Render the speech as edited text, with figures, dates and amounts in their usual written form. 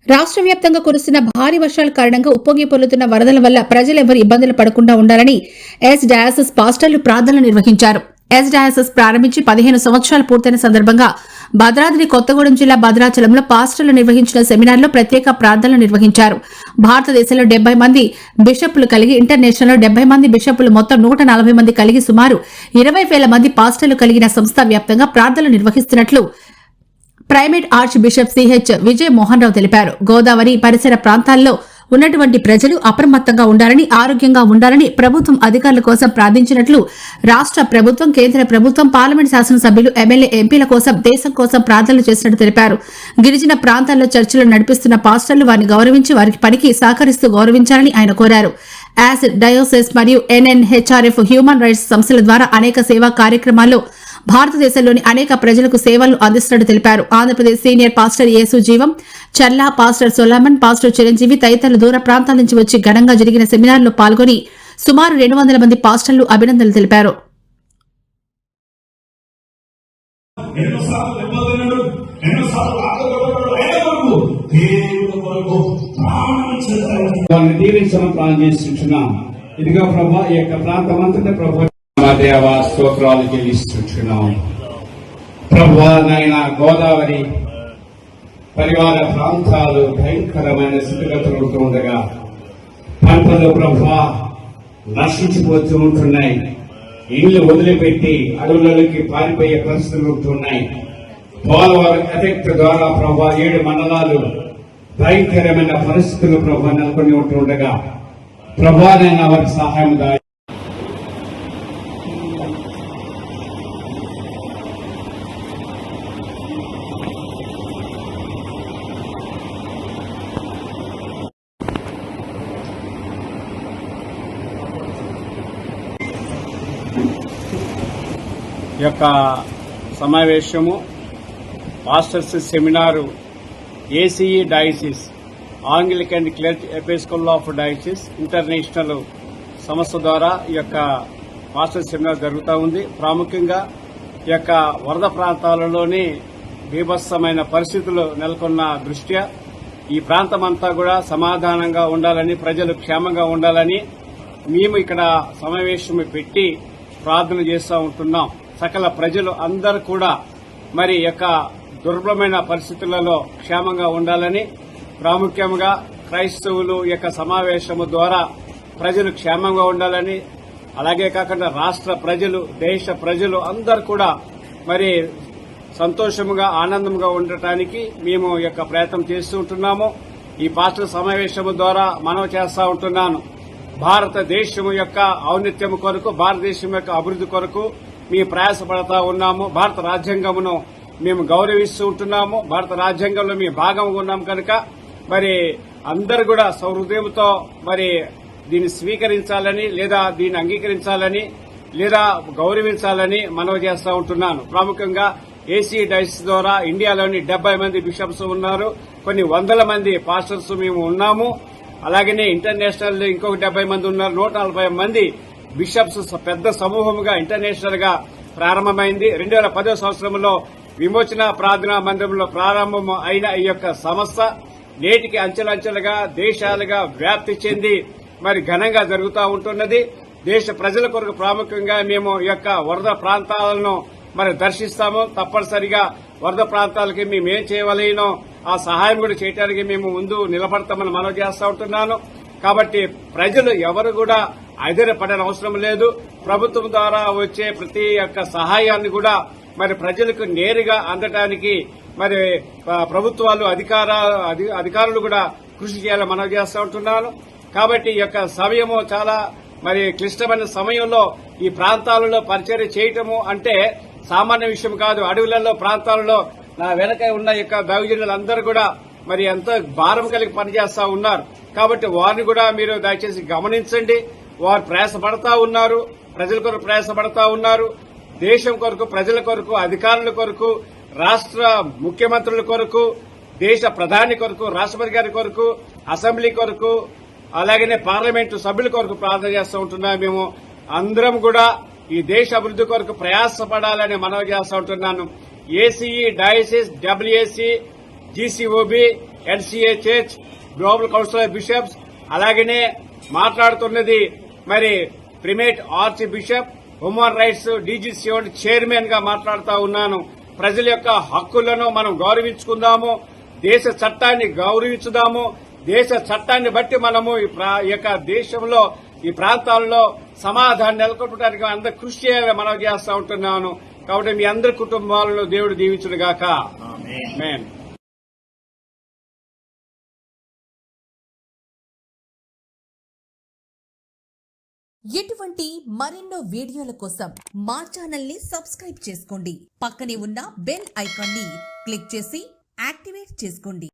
రాష్ట్ర వ్యాప్తంగా కురుస్తున్న భారీ వర్షాల కారణంగా ఉప్పొంగి పొర్లుతున్న వరదల వల్ల ప్రజలెవరూ ఇబ్బందులు పడకుండా ఉండాలని ఎస్ డయాసిస్ పాస్టర్లు ప్రార్థనలు నిర్వహించారు. ఎస్ డయాసిస్ ప్రారంభించి 15 సంవత్సరాలు పూర్తయిన సందర్భంగా భద్రాద్రి కొత్తగూడెం జిల్లా భద్రాచలంలో పాస్టర్లు నిర్వహించిన సెమినార్లో ప్రత్యేక ప్రార్థనలు నిర్వహించారు. భారతదేశంలో 70 మంది బిషప్లు కలిగి, ఇంటర్నేషనల్లో 70 మంది బిషప్లు, మొత్తం 140 మంది కలిగి సుమారు 20,000 మంది పాస్టర్లు కలిగిన సంస్థ వ్యాప్తంగా ప్రార్థనలు నిర్వహిస్తున్నట్లు ప్రైమేట్ ఆర్చ్ బిషప్ సిహెచ్ విజయ మోహన్ రావు తెలిపారు. గోదావరి పరిసర ప్రాంతాల్లో ఉన్నటువంటి ప్రజలు అప్రమత్తంగా ఉండాలని, ఆరోగ్యంగా ఉండాలని ప్రభుత్వం అధికారుల కోసం ప్రార్థించినట్లు రాష్ట్ర ప్రభుత్వం, కేంద్ర ప్రభుత్వం, పార్లమెంట్ శాసనసభ్యులు, ఎమ్మెల్యే, ఎంపీల కోసం, దేశం కోసం ప్రార్థనలు చేసినట్టు తెలిపారు. గిరిజన ప్రాంతాల్లో చర్చలు నడిపిస్తున్న పాస్టర్లు వారిని గౌరవించి వారికి పనికి సహకరిస్తూ గౌరవించాలని ఆయన కోరారు. యాస్ డయోసిస్ మరియు ఎన్ఎన్హెచ్ఆర్ఎఫ్ హ్యూమన్ రైట్స్ సంస్థల ద్వారా అనేక సేవా కార్యక్రమాల్లో భారతదేశంలోని అనేక ప్రజలకు సేవలు అందిస్తున్నట్టు తెలిపారు. ఆంధ్రప్రదేశ్ సీనియర్ పాస్టర్ యేసు జీవం, చల్లా, పాస్టర్ సొలమన్, పాస్టర్ చిరంజీవి తదితరులు దూర ప్రాంతాల నుంచి వచ్చి ఘనంగా జరిగిన సెమినార్లో పాల్గొని సుమారు 200 మంది పాస్టర్లు అభినందనలు తెలిపారు. ఇదిగో ప్రభా, ఈ యొక్క ప్రాంతమంతటా ప్రభా దేవా స్తోత్రాలు చెల్లిస్తున్నాం. ప్రభువా నాయన, గోదావరి పరివార ప్రాంతాలు భయంకరమైన స్థితిగతులు ఉండగా పంటలు ప్రభువా నశించిపోతూ ఉంటున్నాయి. ఇళ్లు వదిలిపెట్టి అడవులలోకి పారిపోయే పరిస్థితులు ఉంటున్నాయి. పోలవరం ఎఫెక్ట్ ద్వారా ప్రభా 7 మండలాలు భయంకరమైన పరిస్థితులు ప్రభా నెలకొని ఉంటుండగా ప్రభా నాయన వారికి సహాయం దాయి. యొక్క సమావేశము pastors seminar ACE diocese, Anglican clerk episcopal of diocese international సంస్థ ద్వారా ఈ యొక్క పాస్టర్స్ సెమినార్ జరుగుతూ ఉంది. ప్రాముఖ్యంగా ఈ యొక్క వరద ప్రాంతాలలోని బీభత్సమైన పరిస్థితులు నెలకొన్న దృష్ట్యా ఈ ప్రాంతమంతా కూడా సమాధానంగా ఉండాలని, ప్రజలు క్షేమంగా ఉండాలని మేము ఇక్కడ సమావేశం పెట్టి ప్రార్థన చేస్తూ ఉంటున్నాం. సకల ప్రజలు అందరూ కూడా మరి యొక్క దుర్భరమైన పరిస్థితులలో క్షేమంగా ఉండాలని, ప్రాముఖ్యంగా క్రైస్తవులు యొక్క సమావేశము ద్వారా ప్రజలు క్షేమంగా ఉండాలని, అలాగే కాకుండా రాష్ట్ర ప్రజలు, దేశ ప్రజలు అందరూ కూడా మరి సంతోషంగా, ఆనందంగా ఉండటానికి మేము యొక్క ప్రయత్నం చేస్తూ ఉంటున్నాము. ఈ పాస్టర్ సమావేశము ద్వారా మనవి చేస్తూ ఉంటున్నాను. భారతదేశం యొక్క ఔన్నత్యం కొరకు, భారతదేశం యొక్క అభివృద్ది కొరకు మేము ప్రయాసపడతా ఉన్నాము. భారత రాజ్యాంగమును మేము గౌరవిస్తూ ఉంటున్నాము. భారత రాజ్యాంగంలో మేము భాగంగా ఉన్నాం కనుక మరి అందరూ కూడా సహృదయంతో మరి దీన్ని స్వీకరించాలని, లేదా దీన్ని అంగీకరించాలని, లేదా గౌరవించాలని మనవి చేస్తూ ఉంటున్నాను. ప్రాముఖ్యంగా ఏసీ డయాసిస్ ద్వారా ఇండియాలోని 70 మంది బిషప్స్ ఉన్నారు, కొన్ని వందల మంది పాస్టర్స్ మేము ఉన్నాము. అలాగనే ఇంటర్నేషనల్ ఇంకొక 70 మంది ఉన్నారు, 140 మంది బిషప్స్ పెద్ద సమూహంగా ఇంటర్నేషనల్ గా ప్రారంభమైంది. 2010వ సంవత్సరంలో విమోచన ప్రార్థనా మందిరంలో ప్రారంభం అయిన ఈ యొక్క సంస్థ నేటికి అంచెలంచెలుగా దేశాలుగా వ్యాప్తి చెంది మరి ఘనంగా జరుగుతూ ఉంటున్నది. దేశ ప్రజల కొరకు ప్రాముఖ్యంగా మేము ఈ యొక్క వరద ప్రాంతాలను మరి దర్శిస్తాము. తప్పనిసరిగా వరద ప్రాంతాలకి మేము ఏం చేయవలేనో ఆ సహాయం కూడా చేయడానికి మేము ముందు నిలబడతామని మనవి చేస్తూ ఉంటున్నాను. కాబట్టి ప్రజలు ఎవరు కూడా ఆశ్చర్యపడని అవసరం లేదు. ప్రభుత్వం ద్వారా వచ్చే ప్రతి ఒక్క సహాయాన్ని కూడా మరి ప్రజలకు నేరుగా అందడానికి మరి ప్రభుత్వాలు, అధికారులు కూడా కృషి చేయాలని మనవి చేస్తూ ఉంటున్నాను. కాబట్టి ఈ యొక్క సమయము చాలా మరి క్లిష్టమైన సమయంలో ఈ ప్రాంతాలలో పరిచర్య చేయటము అంటే సామాన్య విషయం కాదు. అడవులలో, ప్రాంతాలలో నా వెనక ఉన్న యొక్క దైవజనులందరూ కూడా మరి ఎంతో భారం కలిగి పనిచేస్తా ఉన్నారు. కాబట్టి వారిని కూడా మీరు దయచేసి గమనించండి. వారు ప్రయాసపడతా ఉన్నారు, ప్రజల కొరకు ప్రయాసపడతా ఉన్నారు. దేశం కొరకు, ప్రజల కొరకు, అధికారుల కొరకు, రాష్ట్ర ముఖ్యమంత్రుల కొరకు, దేశ ప్రధాని కొరకు, రాష్ట్రపతి గారి కొరకు, అసెంబ్లీ కొరకు, అలాగనే పార్లమెంటు సభ్యుల కొరకు ప్రార్థన చేస్తూ ఉంటున్నాం. మేము అందరం కూడా ఈ దేశ అభివృద్ది కొరకు ప్రయాసపడాలని మనవి చేస్తూ ఉంటున్నాను. ACE diocese, WAC GCOB, NCHH, global council of bishops, అలాగనే మాట్లాడుతున్నది మరి primate archbishop, human rights DGCO chairman గా మాట్లాడుతా ఉన్నాను. ప్రజల యొక్క హక్కులను మనం గౌరవించుకుందాము, దేశ చట్టాన్ని గౌరవించుదాము. దేశ చట్టాన్ని బట్టి మనము ఈ యొక్క దేశంలో ఈ ప్రాంతాల్లో సమాధానం నెలకొల్పడానికి అందరూ కృషి చేయాలని మనం చేస్తా ఉంటున్నాను. కాబట్టి మీ అందరి కుటుంబాలను దేవుడు దీవించునుగాక. ఆమేన్. ఇటువంటి మరెన్నో వీడియోల కోసం మా ఛానల్ ని సబ్స్క్రైబ్ చేసుకోండి. పక్కనే ఉన్న బెల్ ఐకాన్ ని క్లిక్ చేసి యాక్టివేట్ చేసుకోండి.